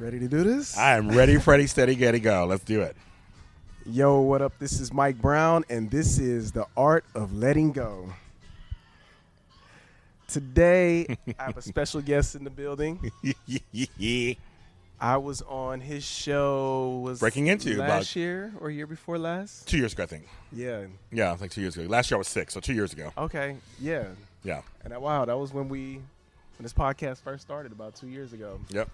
Ready to do this? I am ready, Freddy, steady, get it, go. Let's do it. Yo, what up? This is Mike Brown, and this is The Art of Letting Go. Today, I have a special guest in the building. I was on his show Breaking Into last year or year before last? 2 years ago, I think. Yeah. Yeah, like 2 years ago. Last year I was 6, so 2 years ago. Okay. Yeah. Yeah. And wow, that was when this podcast first started about 2 years ago. Yep.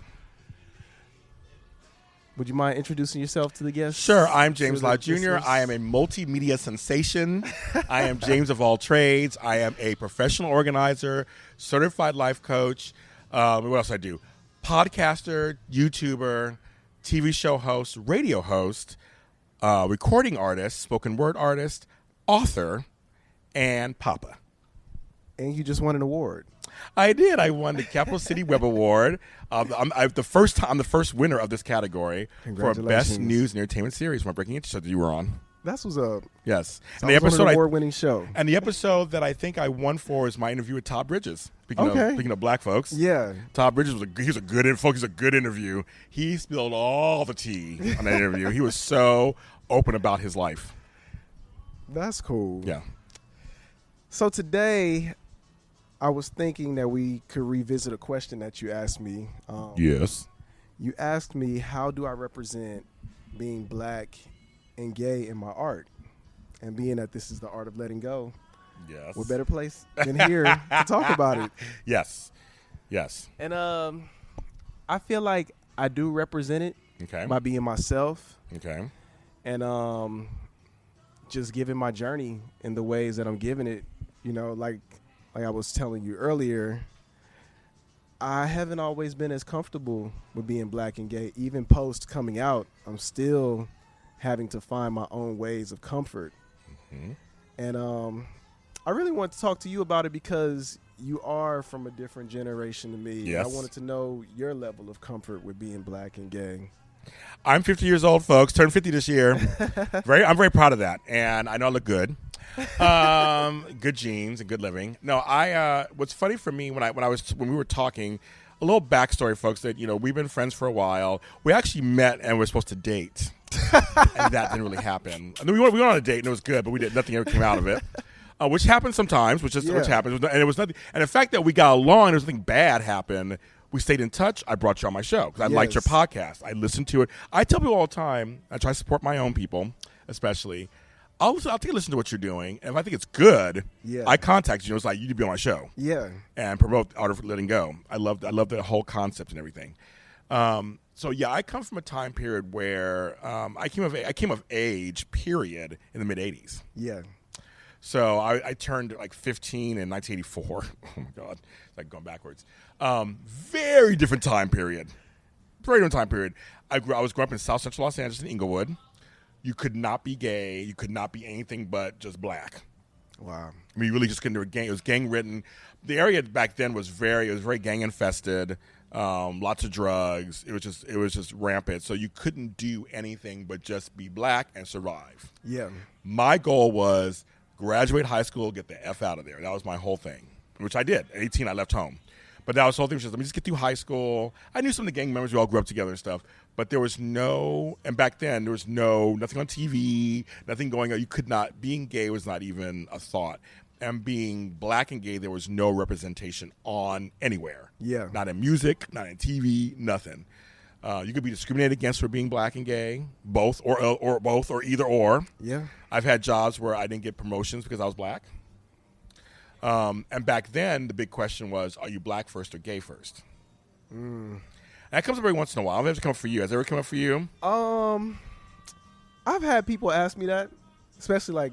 Would you mind introducing yourself to the guests? Sure. I'm James Lott Jr. I am a multimedia sensation. I am James of all trades. I am a professional organizer, certified life coach. What else I do? Podcaster, YouTuber, TV show host, radio host, recording artist, spoken word artist, author, and papa. And you just won an award. I did. I won the Capital City Web Award. I'm the first winner of this category for Best News and Entertainment Series from a Breaking Into show that you were on. That was a yes. And the episode an award-winning show. And the episode that I think I won for is my interview with Todd Bridges. Speaking of black folks, yeah, Todd Bridges was a good interview. He spilled all the tea on that interview. He was so open about his life. That's cool. Yeah. So today, I was thinking that we could revisit a question that you asked me. Yes. You asked me, how do I represent being black and gay in my art? And being that this is the art of letting go, yes, what better place than here to talk about it? Yes. Yes. And I feel like I do represent it by being myself. Okay. And just giving my journey in the ways that I'm giving it, like I was telling you earlier, I haven't always been as comfortable with being black and gay. Even post coming out, I'm still having to find my own ways of comfort. Mm-hmm. And I really want to talk to you about it because you are from a different generation to me. Yes. I wanted to know your level of comfort with being black and gay. I'm 50 years old, folks. Turned 50 this year. I'm very proud of that, and I know I look good. Good genes and good living. No, what's funny for me when we were talking, a little backstory, folks, that we've been friends for a while. We actually met and were supposed to date, and that didn't really happen. I mean, we went on a date and it was good, but nothing ever came out of it. Which happens sometimes, which happens, and it was nothing. And the fact that we got along, and there was nothing bad happened. We stayed in touch. I brought you on my show because I liked your podcast. I listened to it. I tell people all the time, I try to support my own people, especially. I'll take a listen to what you're doing, and if I think it's good, I contact you. It's like, you need to be on my show, and promote Art of Letting Go. I love the whole concept and everything. So I come from a time period where I came of age. Period in the mid '80s. Yeah. So I turned like 15 in 1984. Oh my God, it's like going backwards. Very different time period. Very different time period. I was growing up in South Central Los Angeles in Inglewood. You could not be gay. You could not be anything but just black. Wow. I mean, you really just couldn't do it. It was gang ridden. The area back then was very gang infested. Lots of drugs. It was just rampant. So you couldn't do anything but just be black and survive. Yeah. My goal was graduate high school, get the F out of there. That was my whole thing, which I did. At 18, I left home. But that was the whole thing. Was just, let me just get through high school. I knew some of the gang members. We all grew up together and stuff. But there was and back then, there was nothing on TV, nothing going on. You could not, being gay was not even a thought. And being black and gay, there was no representation on anywhere. Yeah. Not in music, not in TV, nothing. You could be discriminated against for being black and gay, both or either or. Yeah. I've had jobs where I didn't get promotions because I was black. And back then, the big question was, are you black first or gay first? And that comes up every once in a while. I've ever come up for you. Has it ever come up for you? I've had people ask me that, especially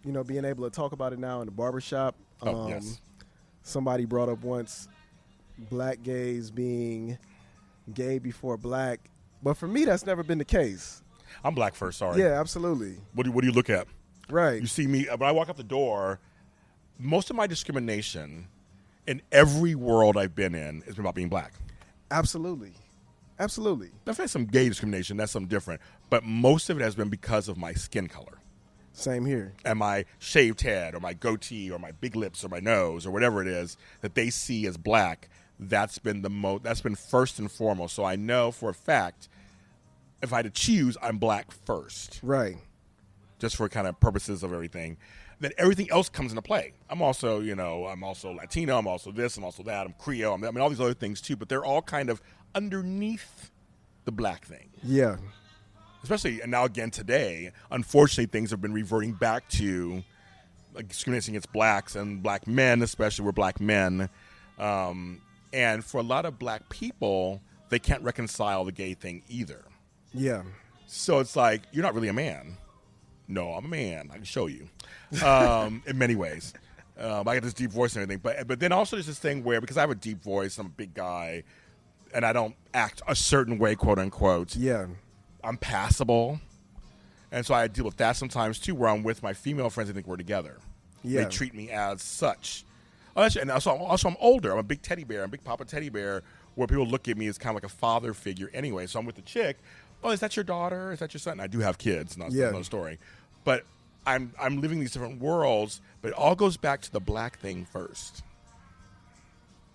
being able to talk about it now in the barbershop. Yes. Somebody brought up once black gays being gay before black. But for me, that's never been the case. I'm black first, sorry. Yeah, absolutely. What do you look at? Right. You see me, when I walk out the door, most of my discrimination in every world I've been in has been about being black. Absolutely. Absolutely. I've had some gay discrimination. That's something different. But most of it has been because of my skin color. Same here. And my shaved head or my goatee or my big lips or my nose or whatever it is that they see as black, that's been that's been first and foremost. So I know for a fact, if I had to choose, I'm black first. Right. Just for kind of purposes of everything. Then everything else comes into play. I'm also, I'm also Latino. I'm also this. I'm also that. I'm Creole. I mean, all these other things too. But they're all kind of underneath the black thing. Yeah. Especially, and now again today, unfortunately, things have been reverting back to like, discriminating against blacks and black men, especially we're black men. And for a lot of black people, they can't reconcile the gay thing either. Yeah. So it's like, you're not really a man. No, I'm a man. I can show you in many ways. I got this deep voice and everything. But then also there's this thing where, because I have a deep voice, I'm a big guy, and I don't act a certain way, quote unquote. Yeah. I'm passable. And so I deal with that sometimes too, where I'm with my female friends and think we're together. Yeah. They treat me as such. And also I'm older. I'm a big teddy bear. I'm a big papa teddy bear, where people look at me as kind of like a father figure anyway. So I'm with the chick. Oh, is that your daughter? Is that your son? And I do have kids. That's another story. But I'm living these different worlds, but it all goes back to the black thing first.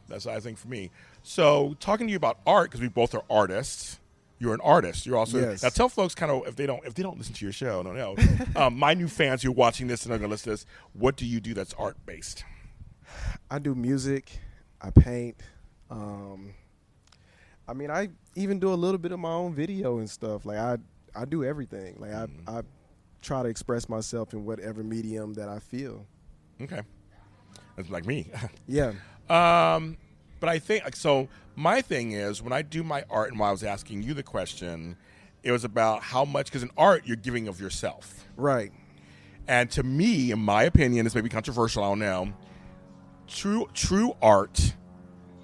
That's what I think for me. So talking to you about art, because we both are artists. You're an artist. You're also now tell folks kind of if they don't listen to your show, I don't know. My new fans who are watching this and are going to listen to this, what do you do that's art based? I do music. I paint. I mean, I even do a little bit of my own video and stuff. Like I do everything. Like I try to express myself in whatever medium that I feel. Okay, that's like me. Yeah. But I think so. My thing is when I do my art, and while I was asking you the question, it was about how much, because in art you're giving of yourself, right? And to me, in my opinion, this may be controversial. I don't know. True art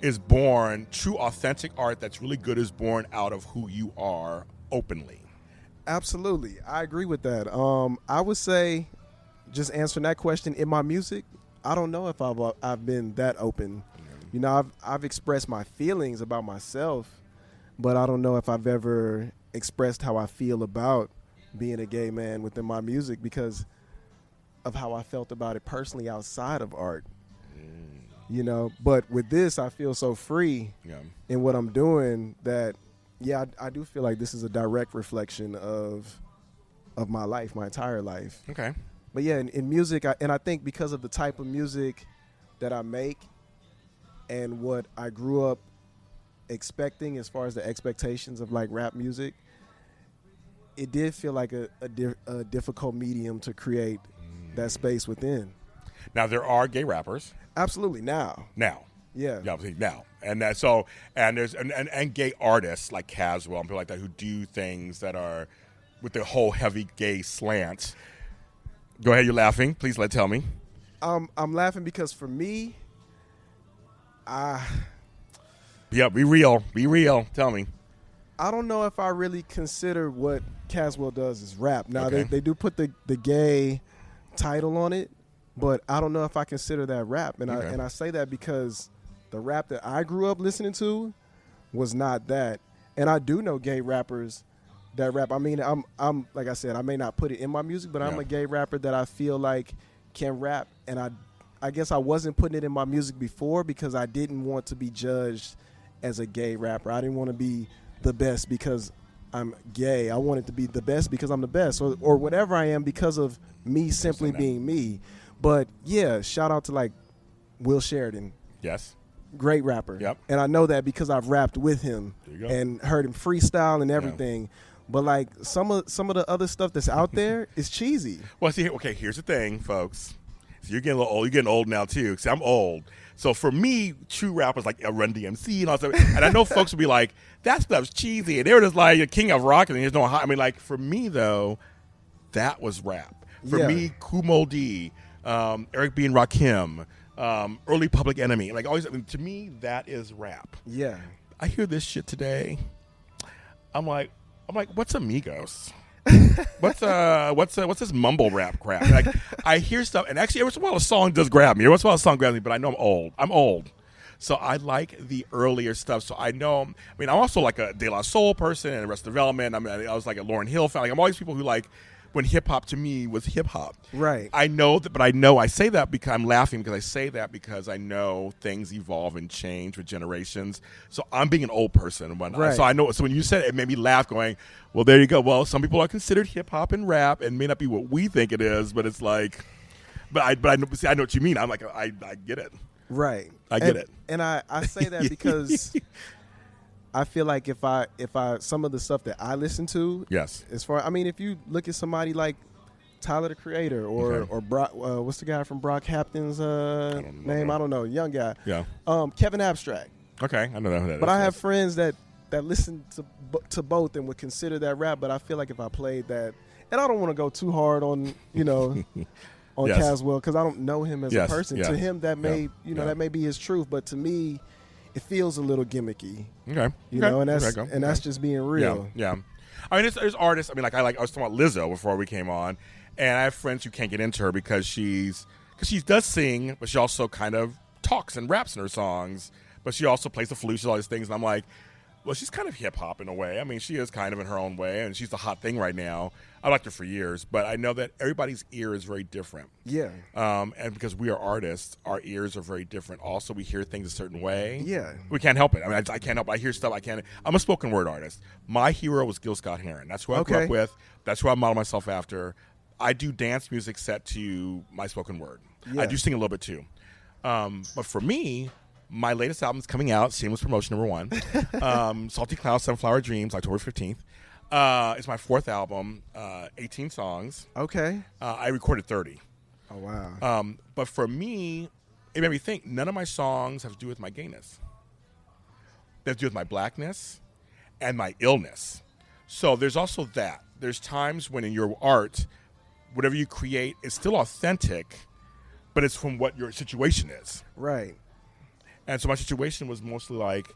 is born. True authentic art that's really good is born out of who you are openly. Absolutely, I agree with that. I would say, just answering that question, in my music, I don't know if I've been that open. You know, I've expressed my feelings about myself, but I don't know if I've ever expressed how I feel about being a gay man within my music because of how I felt about it personally outside of art. You know, but with this, I feel so free in what I'm doing that, I do feel like this is a direct reflection of my life, my entire life. Okay. But yeah, in music, I think because of the type of music that I make and what I grew up expecting as far as the expectations of like rap music, it did feel like a difficult medium to create that space within. Now there are gay rappers. Absolutely. Now. Yeah. Now. And that, so, and there's, and gay artists like Caswell and people like that who do things that are with the whole heavy gay slant. Go ahead. You're laughing. Please tell me. I'm laughing because for me, yeah, be real. Tell me. I don't know if I really consider what Caswell does as rap. Now Okay. they do put the gay title on it, but I don't know if I consider that rap. And I say that because the rap that I grew up listening to was not that. And I do know gay rappers that rap. I mean, I'm like I said, I may not put it in my music, but I'm a gay rapper that I feel like can rap. And I guess I wasn't putting it in my music before because I didn't want to be judged as a gay rapper. I didn't want to be the best because I'm gay. I wanted to be the best because I'm the best, or whatever I am because of me simply being me. But yeah, shout out to like Will Sheridan. Yes. Great rapper. Yep. And I know that because I've rapped with him and heard him freestyle and everything. Yeah. But like some of the other stuff that's out there is cheesy. Well, see, okay, here's the thing, folks. So you're getting a little old. You're getting old now too. See, I'm old. So for me, true rappers like Run DMC and all that stuff, and I know folks will be like, that stuff's cheesy. And they were just like a king of rock and there's no high. I mean, like for me though, that was rap. For me, Kumo D, Eric B. and Rakim, early Public Enemy, like always. I mean, to me, that is rap. Yeah. I hear this shit today. I'm like, what's Amigos? what's this mumble rap crap? Like I hear stuff, and actually every once in a while a song does grab me. Every once in a while a song grabs me, but I know I'm old. So I like the earlier stuff. So I know. I mean, I'm also like a De La Soul person and Arrested Development. I mean, I was like a Lauryn Hill fan. Like I'm all these people who like. when hip hop to me was hip hop. Right. I know that, but I say that because I'm laughing because I say that because I know things evolve and change with generations. So I'm being an old person. Right. So I know. So when you said it, it made me laugh going, well, there you go. Well, some people are considered hip hop and rap and may not be what we think it is, but it's like, I know what you mean. I'm like, I get it. Right. I get it. And I say that because I feel like if I some of the stuff that I listen to, Yes. as far, I mean, if you look at somebody like Tyler the Creator or Brock, what's the guy from Brock Hampton's name? I don't know, young guy. Yeah. Kevin Abstract. Okay, I know that. But I have friends that listen to both and would consider that rap. But I feel like if I played that, and I don't want to go too hard on on Yes. Caswell because I don't know him as a person. Yeah. To him, that may Yeah. that may be his truth, but to me, it feels a little gimmicky. Okay. You know, and that's just being real. Yeah. I mean, there's artists. I mean, I was talking about Lizzo before we came on, and I have friends who can't get into her because she does sing, but she also kind of talks and raps in her songs, but she also plays the flute, she does all these things, and I'm like, well, she's kind of hip hop in a way. I mean, she is kind of in her own way, and she's the hot thing right now. I liked her for years, but I know that everybody's ear is very different. Yeah. And because we are artists, our ears are very different. Also, we hear things a certain way. Yeah. We can't help it. I mean, I can't help it. I hear stuff. I'm a spoken word artist. My hero was Gil Scott-Heron. That's who I grew up with. That's who I model myself after. I do dance music set to my spoken word. Yeah. I do sing a little bit too. But for me, my latest album is coming out. Shameless promotion #1. Salty Clouds, Sunflower Dreams, October 15th. It's my 4th album, 18 songs. Okay. I recorded 30. Oh, wow. But for me, it made me think none of my songs have to do with my gayness. They have to do with my blackness and my illness. So there's also that. There's times when in your art, whatever you create is still authentic, but it's from what your situation is. Right. And so my situation was mostly like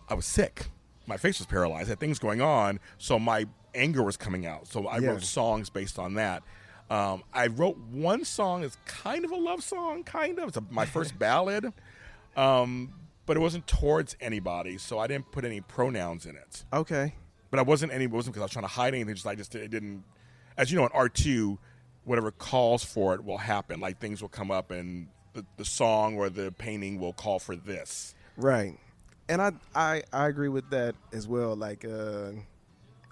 I was sick. My face was paralyzed. I had things going on, so my anger was coming out. So I wrote songs based on that. I wrote one song that's kind of a love song, It's my first ballad, but it wasn't towards anybody, so I didn't put any pronouns in it. Okay. But it wasn't because I was trying to hide anything. It didn't. As you know, in art too, whatever calls for it will happen. Like things will come up, and the song or the painting will call for this. Right. And I agree with that as well. Like, I'm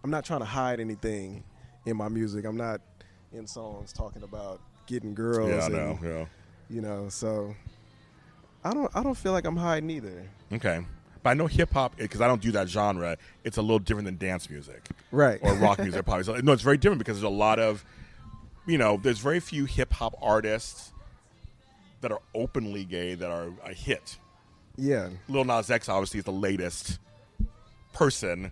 not trying to hide anything in my music. I'm not in songs talking about getting girls. Yeah, I know. Yeah. You know, so I don't feel like I'm hiding either. Okay. But I know hip hop, because I don't do that genre, it's a little different than dance music. Right. Or rock music, probably. So, no, it's very different because there's a lot of, there's very few hip hop artists that are openly gay that are a hit. Yeah. Lil Nas X obviously is the latest person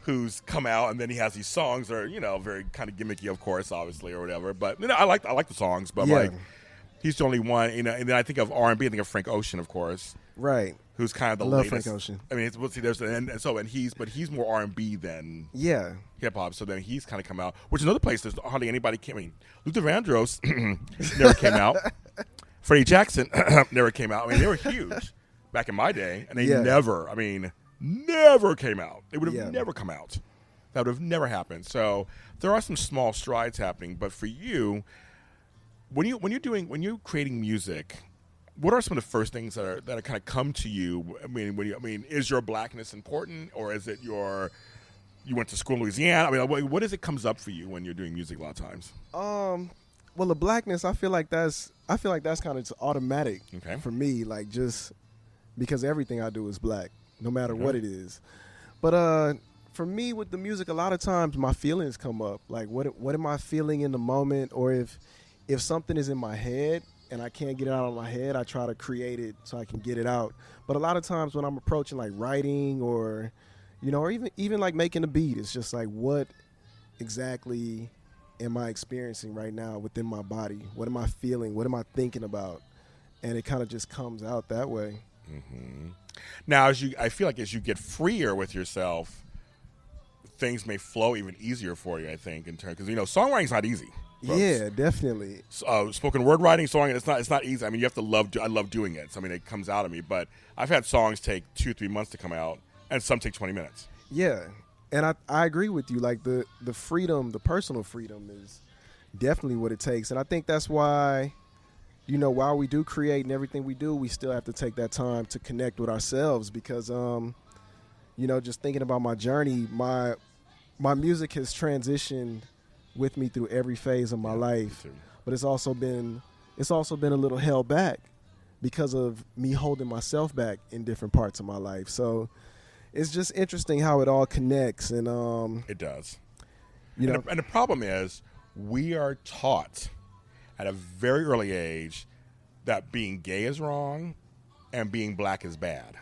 who's come out, and then he has these songs that are, very kind of gimmicky, of course, obviously, or whatever. But I like the songs, but like he's the only one, and then I think of R&B, I think of Frank Ocean, of course. Right. Who's kind of the love latest. Frank Ocean. I mean, he's more R&B than hip hop. So then he's kind of come out, which is another place there's hardly anybody came. I mean, Luther Vandross never came out. Freddie Jackson never came out. I mean, they were huge back in my day, and they never came out. They would have never come out. That would have never happened. So there are some small strides happening. But for you, when you're creating music, what are some of the first things that are kind of come to you? I mean, is your blackness important, or is it you went to school in Louisiana? I mean, what is it comes up for you when you're doing music a lot of times? Well, the blackness, I feel like that's kind of automatic for me, like just because everything I do is black, no matter what it is. But for me with the music, a lot of times my feelings come up, like what am I feeling in the moment, or if something is in my head and I can't get it out of my head, I try to create it so I can get it out. But a lot of times when I'm approaching like writing or or even like making a beat, it's just like what exactly am I experiencing right now within my body? What am I feeling? What am I thinking about? And it kind of just comes out that way. Mm-hmm. Now, I feel like as you get freer with yourself, things may flow even easier for you. I think in turn, because songwriting's not easy. Folks. Yeah, definitely. Spoken word writing, songwriting, it's not easy. I mean, you have to love. I love doing it. So, I mean, it comes out of me. But I've had songs take 2-3 months to come out, and some take 20 minutes. Yeah. And I agree with you. Like the freedom, the personal freedom is definitely what it takes. And I think that's why, while we do create and everything we do, we still have to take that time to connect with ourselves because, just thinking about my journey, my music has transitioned with me through every phase of my life, but it's also been a little held back because of me holding myself back in different parts of my life. So it's just interesting how it all connects, and it does. And the problem is we are taught at a very early age that being gay is wrong and being black is bad.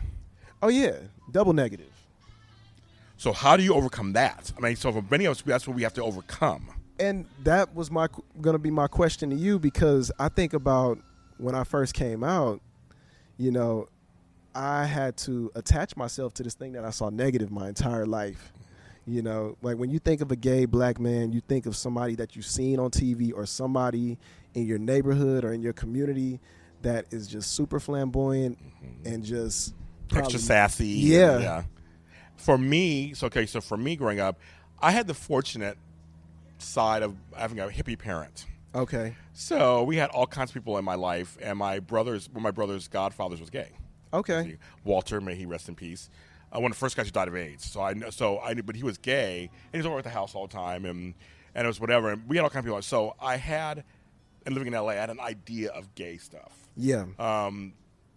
Oh yeah, double negative. So how do you overcome that? I mean, so for many of us, that's what we have to overcome. And that was going to be my question to you, because I think about when I first came out, I had to attach myself to this thing that I saw negative my entire life. Like when you think of a gay black man, you think of somebody that you've seen on TV or somebody in your neighborhood or in your community that is just super flamboyant and just extra sassy. Yeah. For me, for me growing up, I had the fortunate side of having a hippie parent. Okay. So we had all kinds of people in my life, and one of my brother's godfathers was gay. Okay. Walter, may he rest in peace. One of the first guys who died of AIDS. So I knew, but he was gay, and he was over at the house all the time, and it was whatever. And we had all kinds of people. So and living in LA, I had an idea of gay stuff. Yeah.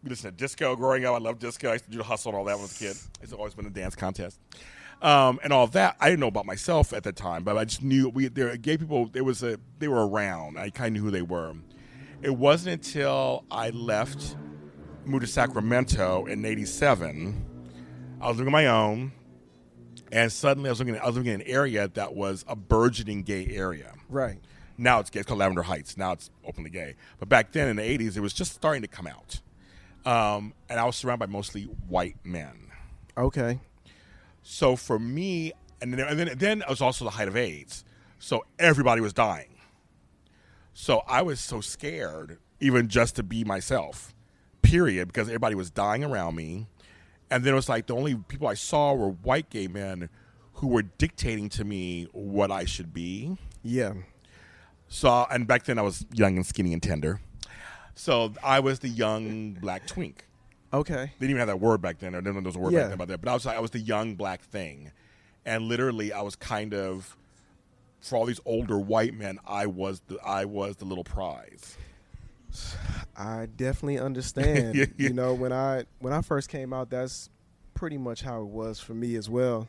We listened to disco growing up. I loved disco. I used to do the hustle and all that when I was a kid. I used to always win a dance contest. And all of that, I didn't know about myself at the time, but I just knew gay people. They were around. I kind of knew who they were. It wasn't until I moved to Sacramento in '87. I was living on my own, and suddenly I was living in an area that was a burgeoning gay area. Right. Now it's gay. It's called Lavender Heights. Now it's openly gay. But back then in the '80s, it was just starting to come out. And I was surrounded by mostly white men. Okay. So for me, and then it was also the height of AIDS. So everybody was dying. So I was so scared even just to be myself, period, because everybody was dying around me. And then it was like the only people I saw were white gay men who were dictating to me what I should be. Yeah. So, and back then I was young and skinny and tender. So I was the young black twink. Okay. They didn't even have that word back then. Or there was a word Yeah. back then about that. But I was the young black thing. And literally I was kind of, for all these older white men, I was the little prize. I definitely understand. Yeah. When I first came out, that's pretty much how it was for me as well.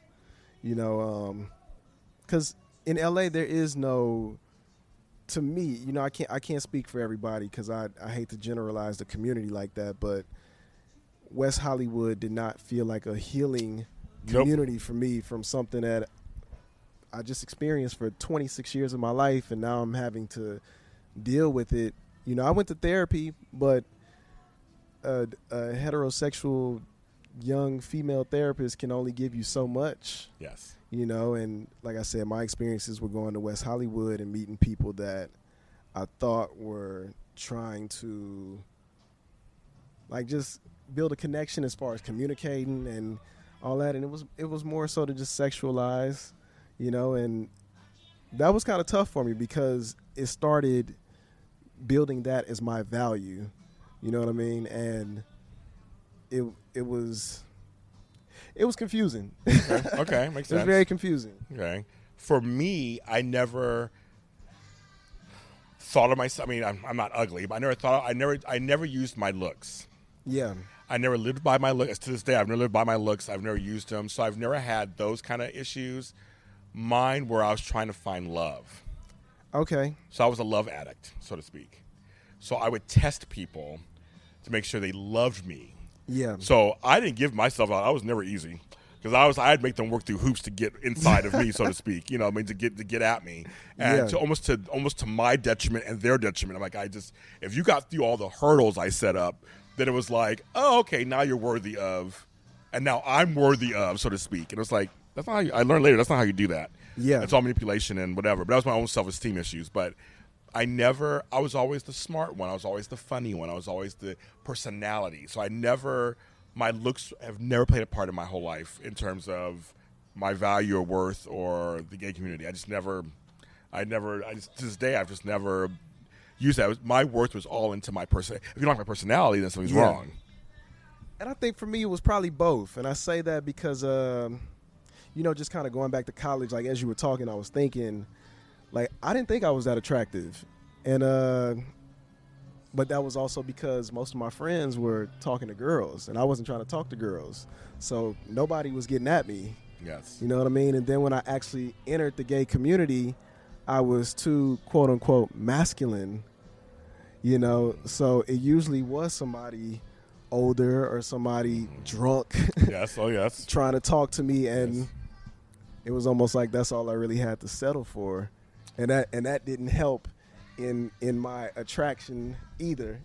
Because in LA there is no, to me, I can't speak for everybody because I hate to generalize the community like that, but West Hollywood did not feel like a healing community for me from something that I just experienced for 26 years of my life, and now I'm having to deal with it. I went to therapy, but a heterosexual young female therapist can only give you so much. Yes. And like I said, my experiences were going to West Hollywood and meeting people that I thought were trying to just build a connection as far as communicating and all that. And it was more so to just sexualize, and that was kind of tough for me because it started building that as my value, you know what I mean? And it was confusing. Okay, makes sense. It was very confusing. Okay. For me, I never thought of myself. I mean, I'm not ugly, but I never used my looks. Yeah. I never lived by my looks. To this day, I've never lived by my looks. I've never used them. So I've never had those kind of issues. Mine where I was trying to find love. Okay. So I was a love addict, so to speak. So I would test people to make sure they loved me. Yeah. So I didn't give myself out. I was never easy because I'd make them work through hoops to get inside of me, so to speak. To get at me, and to almost to my detriment and their detriment. I'm like, if you got through all the hurdles I set up, then it was like, oh, okay, now you're worthy of, and now I'm worthy of, so to speak. And it was like, that's not how I learned later. That's not how you do that. Yeah. It's all manipulation and whatever. But that was my own self-esteem issues. But I was always the smart one. I was always the funny one. I was always the personality. So my looks have never played a part in my whole life in terms of my value or worth or the gay community. To this day, I've just never used that. My worth was all into my person. If you don't like my personality, then something's wrong. And I think for me, it was probably both. And I say that because, just kind of going back to college, like as you were talking, I was thinking, like, I didn't think I was that attractive. And, but that was also because most of my friends were talking to girls, and I wasn't trying to talk to girls. So nobody was getting at me. Yes. You know what I mean? And then when I actually entered the gay community, I was too, quote unquote, masculine, so it usually was somebody older or somebody drunk. Yes. Oh, yes. trying to talk to me. And yes. It was almost like that's all I really had to settle for. And that didn't help in my attraction either.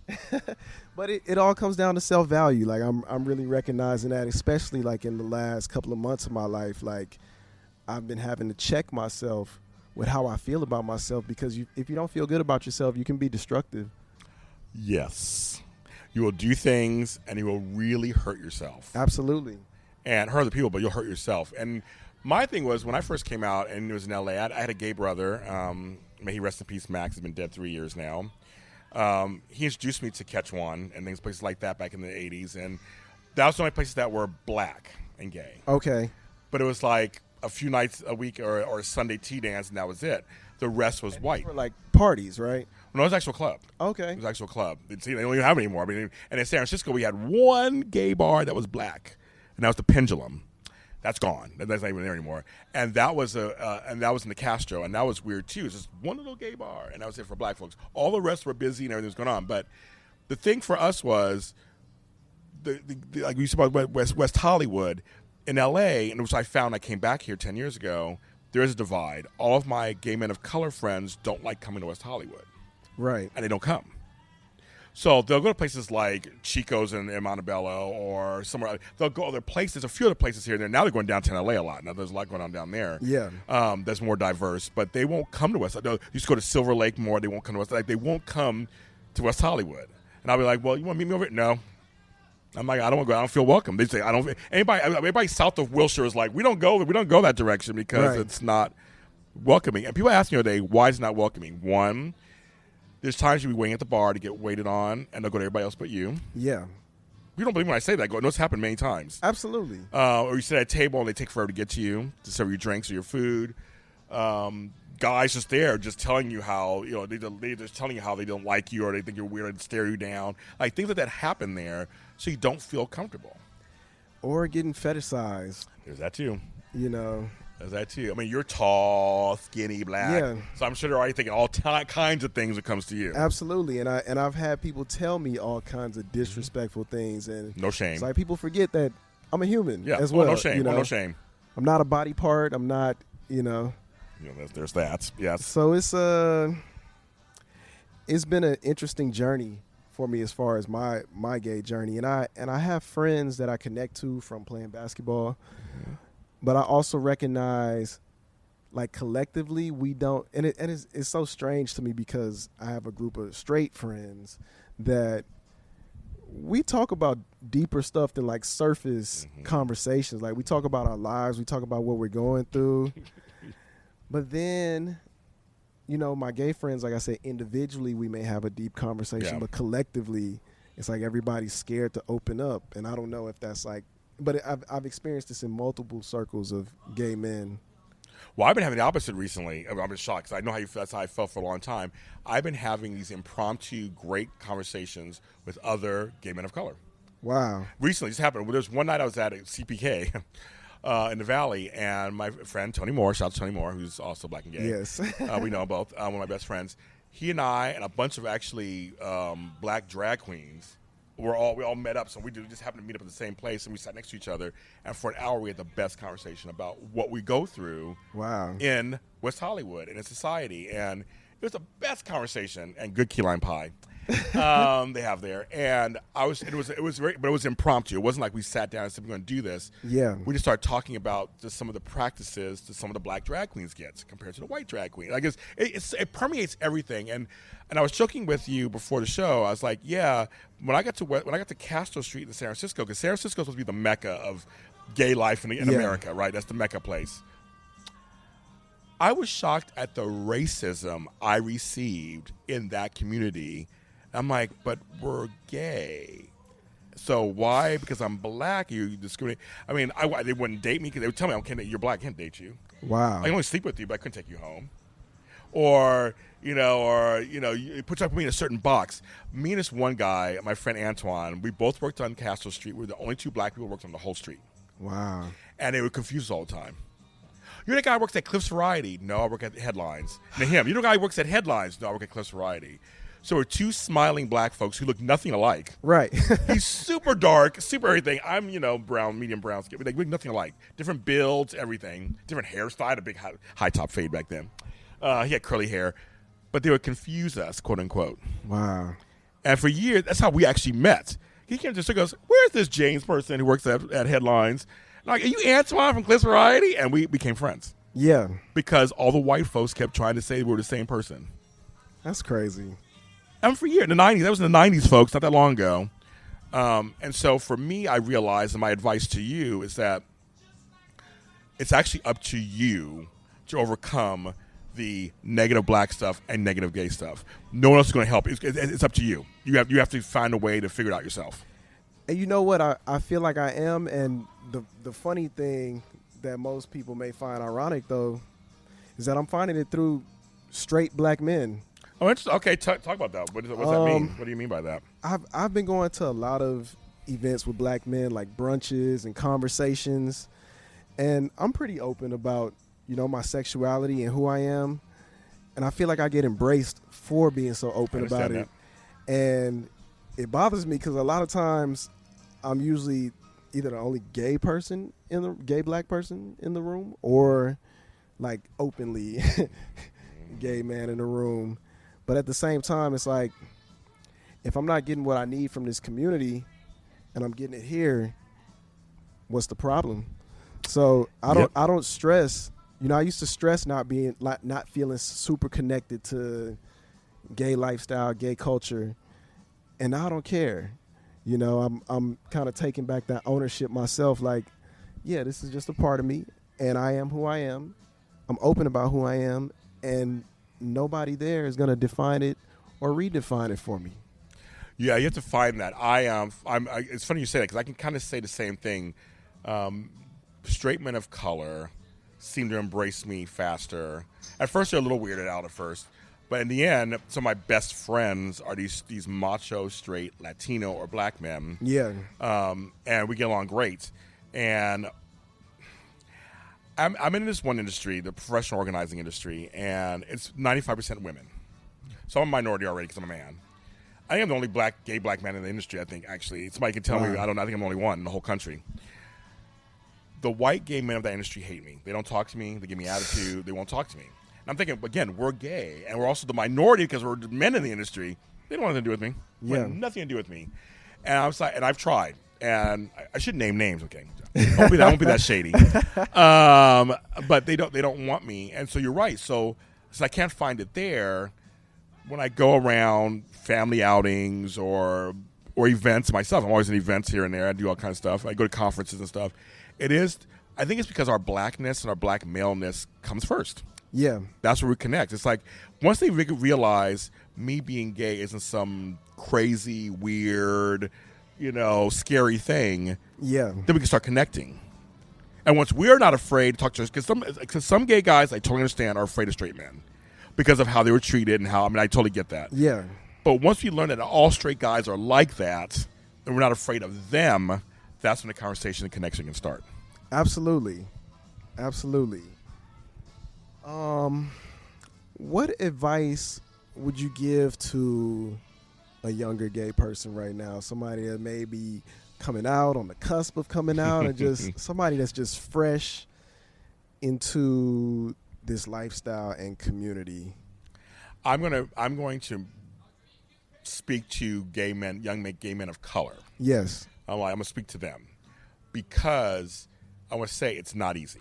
But it all comes down to self-value. Like I'm really recognizing that, especially like in the last couple of months of my life. Like I've been having to check myself with how I feel about myself, because if you don't feel good about yourself, you can be destructive. Yes. You will do things and you will really hurt yourself. Absolutely. And hurt other people, but you'll hurt yourself. And my thing was, when I first came out and it was in LA, I had a gay brother. May he rest in peace, Max. He's been dead 3 years now. He introduced me to Catch One and things, places like that back in the 80s. And that was the only places that were black and gay. Okay. But it was like a few nights a week or a Sunday tea dance, and that was it. The rest was white. For like parties, right? No, it was an actual club. Okay. It was an actual club. They don't even have it anymore. I mean, and in San Francisco, we had one gay bar that was black, and that was the Pendulum. That's gone. That's not even there anymore. And that was in the Castro, and that was weird too. It's just one little gay bar, and that was it for black folks. All the rest were busy and everything was going on. But the thing for us was the like we used to about West Hollywood in L.A., and which I found I came back here 10 years ago. There is a divide. All of my gay men of color friends don't like coming to West Hollywood. Right. And they don't come. So they'll go to places like Chico's in Montebello or somewhere. They'll go other places, a few other places here and there. Now they're going downtown LA a lot. Now there's a lot going on down there. Yeah. That's more diverse. But they won't come to West. They used to go to Silver Lake more. They won't come to West. Like, they won't come to West Hollywood. And I'll be like, well, you want to meet me over here? No. I'm like, I don't want to go. I don't feel welcome. They say, I don't. Everybody south of Wilshire is like, we don't go that direction because it's not welcoming. And people ask me the other day, why is it not welcoming? One, there's times you'll be waiting at the bar to get waited on, and they'll go to everybody else but you. Yeah. You don't believe when I say that. I it's happened many times. Absolutely. Or you sit at a table and they take forever to get to you to serve you drinks or your food. Guys just there, just telling you how they're just telling you how they don't like you or they think you're weird and stare you down. Like things like that happen there, so you don't feel comfortable. Or getting fetishized. There's that too. There's that too. I mean, you're tall, skinny, black. Yeah. So I'm sure they're already thinking all kinds of things when it comes to you. Absolutely. And I've had people tell me all kinds of disrespectful things, and no shame. It's like people forget that I'm a human as well. well. No shame. No shame. I'm not a body part. I'm not. There's that. Yes. So it's been an interesting journey for me as far as my gay journey, and I have friends that I connect to from playing basketball, but I also recognize, like, collectively we don't, and it's so strange to me because I have a group of straight friends that we talk about deeper stuff than like surface conversations. Like we talk about our lives, we talk about what we're going through. But then, my gay friends, like I said, individually we may have a deep conversation, but collectively it's like everybody's scared to open up. And I don't know if that's like, but I've experienced this in multiple circles of gay men. Well, I've been having the opposite recently. I've been shocked because I know how you feel. That's how I felt for a long time. I've been having these impromptu, great conversations with other gay men of color. Wow. Recently, this happened. Well, there's one night I was at a CPK in the Valley, and my friend Tony Moore, shout out to Tony Moore, who's also black and gay. Yes. We know him both. One of my best friends. He and I and a bunch of actually black drag queens, we all met up. So we just happened to meet up at the same place, and we sat next to each other. And for an hour, we had the best conversation about what we go through. Wow. In West Hollywood and in society, and it was the best conversation and good key lime pie they have there. And it was impromptu. It wasn't like we sat down and said we're going to do this. Yeah. We just started talking about just some of the practices that some of the black drag queens get compared to the white drag queen. Like it permeates everything. And I was joking with you before the show. I was like, yeah, when I got to Castro Street in San Francisco, because San Francisco is supposed to be the mecca of gay life in America, right? That's the Mecca place. I was shocked at the racism I received in that community. I'm like, but we're gay. So why? Because I'm black, you discriminate. I mean, they wouldn't date me because they would tell me, you're black, I can't date you. Wow. I can only sleep with you, but I couldn't take you home. Or you put me in a certain box. Me and this one guy, my friend Antoine, we both worked on Castro Street. We were the only two black people who worked on the whole street. Wow. And they were confused all the time. You're the guy who works at Cliff's Variety. No, I work at Headlines. And him, you're the guy who works at Headlines. No, I work at Cliff's Variety. So we're two smiling black folks who look nothing alike. Right. He's super dark, super everything. I'm, brown, medium brown skin. We look nothing alike. Different builds, everything. Different hairstyle. I had a big high top fade back then. He had curly hair. But they would confuse us, quote unquote. Wow. And for years, that's how we actually met. He came to us and goes, where's this James person who works at Headlines? And I'm like, are you Antoine from Cliff's Variety? And we became friends. Yeah. Because all the white folks kept trying to say we were the same person. That's crazy. And for years, in the 90s, that was in the 90s, folks, not that long ago. And so for me, I realized, and my advice to you is that it's actually up to you to overcome the negative black stuff and negative gay stuff. No one else is going to help. It's up to you. You have to find a way to figure it out yourself. And you know what? I feel like I am. And the funny thing that most people may find ironic, though, is that I'm finding it through straight black men. Oh, interesting. Okay, talk about that. What does that mean? What do you mean by that? I've been going to a lot of events with black men, like brunches and conversations, and I'm pretty open about my sexuality and who I am, and I feel like I get embraced for being so open about it. And it bothers me because a lot of times I'm usually either the only gay black person in the room, or like openly gay man in the room. But at the same time, it's like, if I'm not getting what I need from this community and I'm getting it here, what's the problem? So I don't stress. I used to stress not feeling super connected to gay lifestyle, gay culture, and now I don't care. I'm kind of taking back that ownership myself. Like, yeah, this is just a part of me, and I am who I am. I'm open about who I am, and nobody there is going to define it or redefine it for me. Yeah, you have to find that. It's funny you say that because I can kind of say the same thing. Straight men of color seem to embrace me faster. At first, they're a little weirded out at first. But in the end, some of my best friends are these macho, straight Latino or black men. Yeah. And we get along great. And I'm in this one industry, the professional organizing industry, and it's 95% women. So I'm a minority already because I'm a man. I think I'm the only gay black man in the industry, I think, actually. Somebody can tell me, I don't know, I think I'm the only one in the whole country. The white gay men of that industry hate me. They don't talk to me. They give me attitude. They won't talk to me. And I'm thinking, again, we're gay, and we're also the minority because we're men in the industry. They don't want nothing to do with me. They want nothing to do with me. And I was like, and I've tried. And I should name names, okay? I won't be that shady. But they don't want me, and so you're right. So I can't find it there. When I go around family outings or events myself, I'm always in events here and there. I do all kinds of stuff. I go to conferences and stuff. I think it's because our blackness and our black maleness comes first. Yeah, that's where we connect. It's like once they realize me being gay isn't some crazy, weird, scary thing, then we can start connecting. And once we're not afraid to talk to us, because some gay guys, I totally understand, are afraid of straight men because of how they were treated and I totally get that. Yeah. But once we learn that all straight guys are like that, and we're not afraid of them, that's when the conversation and connection can start. Absolutely. What advice would you give to a younger gay person right now? Somebody that may be coming out, on the cusp of coming out, and just somebody that's just fresh into this lifestyle and community. I'm going to speak to gay men, gay men of color. Yes. I'm going to speak to them because I want to say it's not easy.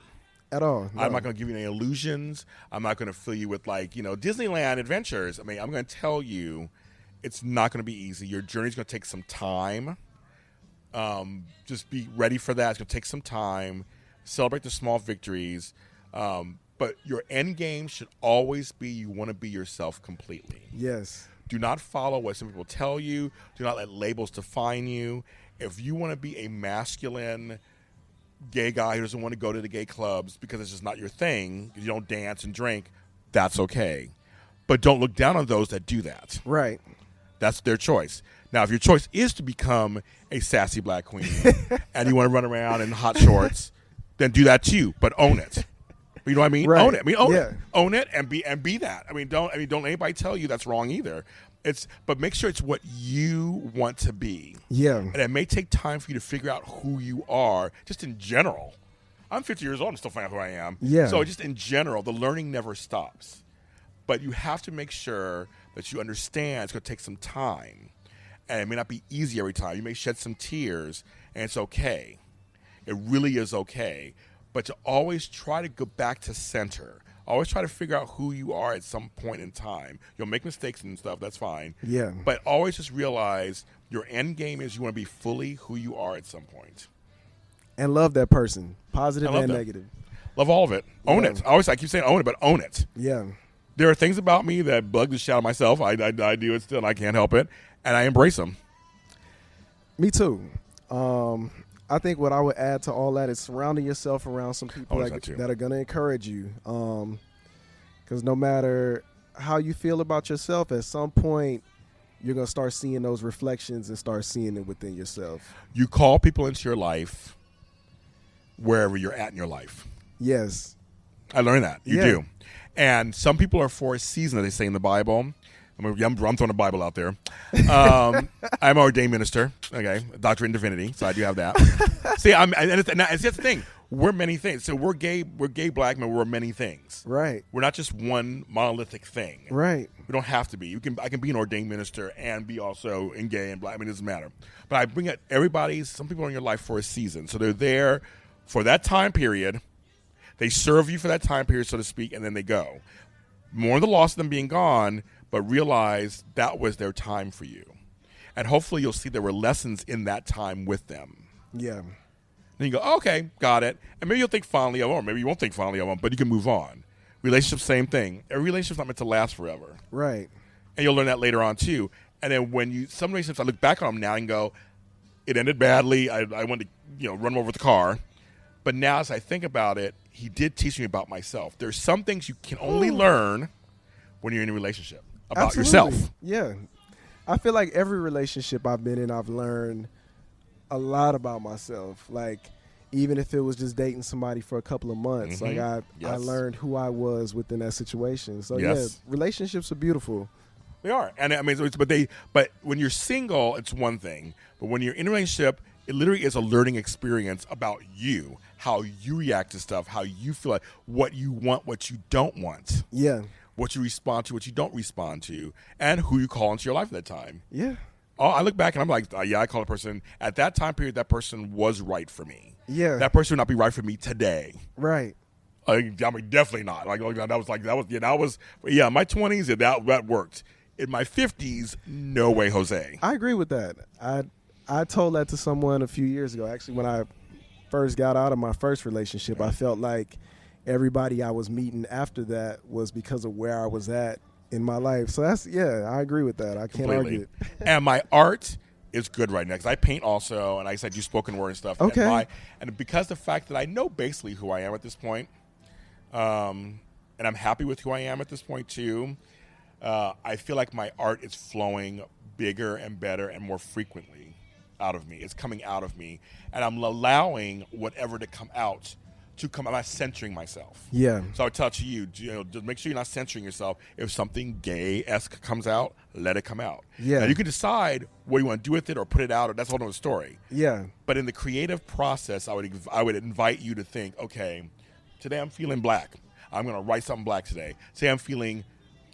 At all. No. I'm not going to give you any illusions. I'm not going to fill you with Disneyland adventures. I'm going to tell you it's not going to be easy. Your journey's going to take some time. Just be ready for that. It's going to take some time. Celebrate the small victories. But your end game should always be you want to be yourself completely. Yes. Do not follow what some people tell you. Do not let labels define you. If you want to be a masculine gay guy who doesn't want to go to the gay clubs because it's just not your thing, you don't dance and drink, that's okay. But don't look down on those that do that. Right. That's their choice. Now, if your choice is to become a sassy black queen and you want to run around in hot shorts, then do that too, but own it. You know what I mean? Right. Own it. I mean, own Yeah. it. Own it and be that. Don't anybody tell you that's wrong either. But make sure it's what you want to be. Yeah. And it may take time for you to figure out who you are, just in general. I'm 50 years old and still finding out who I am. Yeah. So just in general, the learning never stops. But you have to make sure that you understand it's going to take some time. And it may not be easy every time. You may shed some tears, and it's okay. It really is okay. But to always try to go back to center. Always try to figure out who you are at some point in time. You'll make mistakes and stuff, that's fine. Yeah. But always just realize your end game is you want to be fully who you are at some point. And love that person, positive and that. negative. Love all of it. Own Yeah. it. I keep saying own it, but own it. Yeah. There are things about me that bug the shit out of myself. I do it still, and I can't help it. And I embrace them. Me too. I think what I would add to all that is surrounding yourself around some people that are going to encourage you. Because no matter how you feel about yourself, at some point, you're going to start seeing those reflections and start seeing it within yourself. You call people into your life wherever you're at in your life. Yes. I learned that. You do. And some people are for a season, as they say in the Bible. I'm throwing the Bible out there. I'm an ordained minister, okay, a doctorate in divinity, so I do have that. See, and that's the thing. We're many things. So we're gay black men. We're many things. Right. We're not just one monolithic thing. Right. We don't have to be. I can be an ordained minister and be also in gay and black. I mean, it doesn't matter. But I bring up some people in your life for a season. So they're there for that time period. They serve you for that time period, so to speak, and then they go. Mourn the loss of them being gone, but realize that was their time for you. And hopefully you'll see there were lessons in that time with them. Yeah. Then you go, okay, got it. And maybe you'll think fondly of them, or maybe you won't think fondly of them, but you can move on. Relationships, same thing. Every relationship's not meant to last forever. Right. And you'll learn that later on, too. And then some relationships, I look back on them now and go, it ended badly. I wanted to run over with the car. But now as I think about it, he did teach me about myself. There's some things you can only learn when you're in a relationship about yourself. Yeah. I feel like every relationship I've been in, I've learned a lot about myself. Like, even if it was just dating somebody for a couple of months, like I learned who I was within that situation. So yeah, relationships are beautiful. They are. And I mean, but when you're single, it's one thing. But when you're in a relationship, it literally is a learning experience about you, how you react to stuff, how you feel, like what you want, what you don't want. Yeah. What you respond to, what you don't respond to, and who you call into your life at that time. Yeah. Oh, I look back and I'm like, I call a person. At that time period, that person was right for me. Yeah. That person would not be right for me today. Right. I mean, definitely not. My 20s, that worked. In my 50s, no way, Jose. I agree with that. I told that to someone a few years ago. Actually, when I first got out of my first relationship, I felt like everybody I was meeting after that was because of where I was at in my life. So I agree with that. I can't argue it. And my art is good right now because I paint also, and like I said, do spoken word and stuff. Okay. And because the fact that I know basically who I am at this point, and I'm happy with who I am at this point too, I feel like my art is flowing bigger and better and more frequently out of me. It's coming out of me, and I'm allowing whatever to come out. I'm not censoring myself. Yeah. So I tell you, just make sure you're not censoring yourself. If something gay-esque comes out, let it come out. Yeah. Now, you can decide what you want to do with it or put it out, or that's a whole other story. Yeah. But in the creative process, I would invite you to think, okay, today I'm feeling black. I'm going to write something black today. Say I'm feeling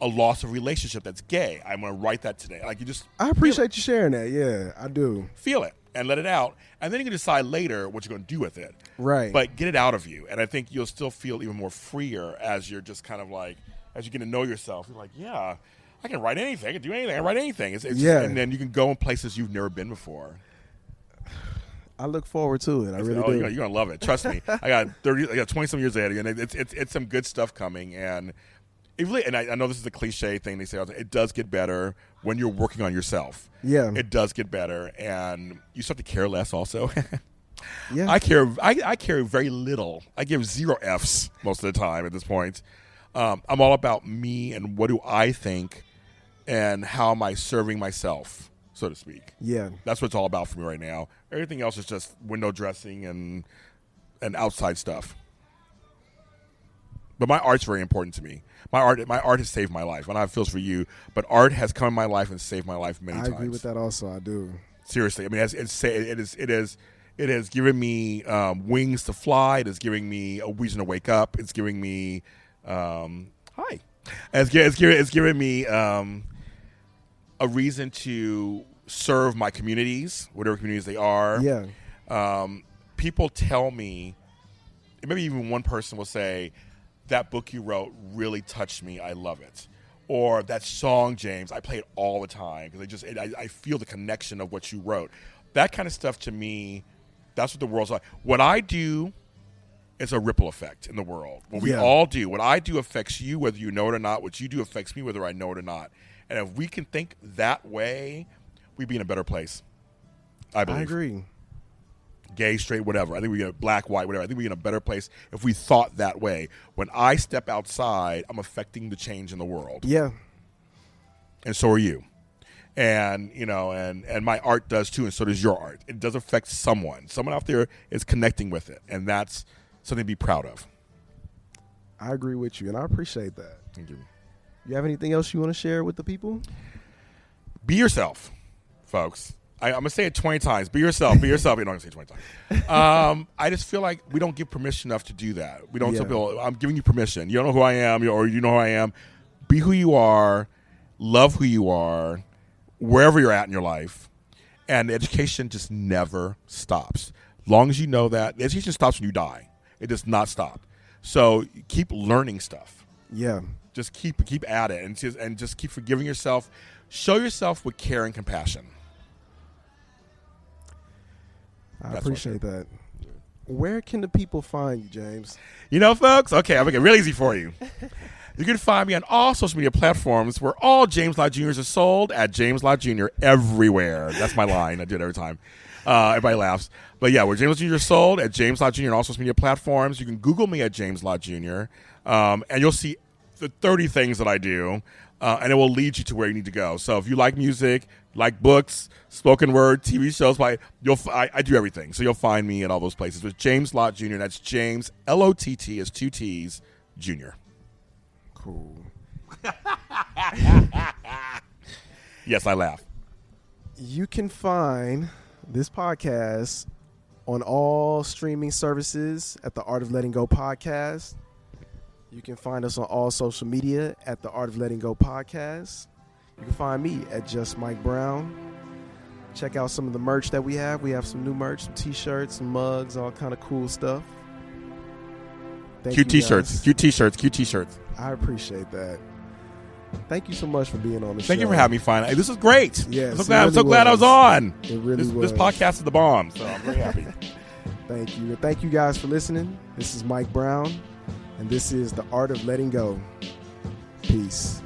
a loss of relationship that's gay. I'm going to write that today. I appreciate you sharing that. Yeah, I do. Feel it and let it out. And then you can decide later what you're going to do with it. Right. But get it out of you. And I think you'll still feel even more freer as you're just kind of like, as you get to know yourself, you're like, yeah, I can write anything. I can do anything. I can write anything. And then you can go in places you've never been before. I look forward to it. I really do. You're gonna love it. Trust me. I got 20 some years ahead of you, and it's some good stuff coming. And it really, and I know this is a cliche thing they say, it does get better when you're working on yourself. Yeah, it does get better, and you start to care less. Also, yeah, I care very little. I give 0 Fs most of the time at this point. I'm all about me and what do I think, and how am I serving myself, so to speak. Yeah, that's what it's all about for me right now. Everything else is just window dressing and outside stuff. But my art's very important to me. My art has saved my life. I don't know how it feels for you, but art has come in my life and saved my life many times. I agree with that also. I do. Seriously. I mean, it has given me wings to fly. It is giving me a reason to wake up. It's giving me It's given me a reason to serve my communities, whatever communities they are. Yeah. People tell me, maybe even one person will say, that book you wrote really touched me. I love it. Or that song, James, I play it all the time because I feel the connection of what you wrote. That kind of stuff to me, that's what the world's like. What I do is a ripple effect in the world. What we all do. What I do affects you whether you know it or not. What you do affects me whether I know it or not. And if we can think that way, we'd be in a better place. I believe. I agree. Gay, straight, whatever. I think we get black, white, whatever. I think we're in a better place if we thought that way. When I step outside, I'm affecting the change in the world. Yeah. And so are you. And, you know, and my art does too, and so does your art. It does affect someone. Someone out there is connecting with it, and that's something to be proud of. I agree with you, and I appreciate that. Thank you. You have anything else you want to share with the people? Be yourself, folks. I'm going to say it 20 times. Be yourself. Be yourself. You're not going to say it 20 times. I just feel like we don't give permission enough to do that. We don't tell people, I'm giving you permission. You don't know who I am, or you know who I am. Be who you are. Love who you are, wherever you're at in your life. And education just never stops. As long as you know that. Education stops when you die. It does not stop. So keep learning stuff. Yeah. Just keep at it, and just keep forgiving yourself. Show yourself with care and compassion. I appreciate that. Where can the people find you, James? You know, folks, okay, I'll make it real easy for you. You can find me on all social media platforms where all James Lott Jr.'s are sold at James Lott Jr. everywhere. That's my line. I do it every time. Everybody laughs. But yeah, where James Lott Jr. is sold at James Lott Jr. on all social media platforms. You can Google me at James Lott Jr. And you'll see the 30 things that I do. And it will lead you to where you need to go. So if you like music, like books, spoken word, TV shows, I do everything. So you'll find me in all those places. With James Lott Jr. That's James, L-O-T-T is 2 T's, Jr. Cool. Yes, I laugh. You can find this podcast on all streaming services at the Art of Letting Go podcast. You can find us on all social media at the Art of Letting Go podcast. You can find me at Just Mike Brown. Check out some of the merch that we have. We have some new merch, some t-shirts, some mugs, all kind of cool stuff. Cute t-shirts. I appreciate that. Thank you so much for being on the show. Thank you for having me. Finally, this is great. Yes, I'm so glad I was on. It really was. This podcast is the bomb, so I'm very happy. Thank you. And thank you guys for listening. This is Mike Brown, and this is The Art of Letting Go. Peace.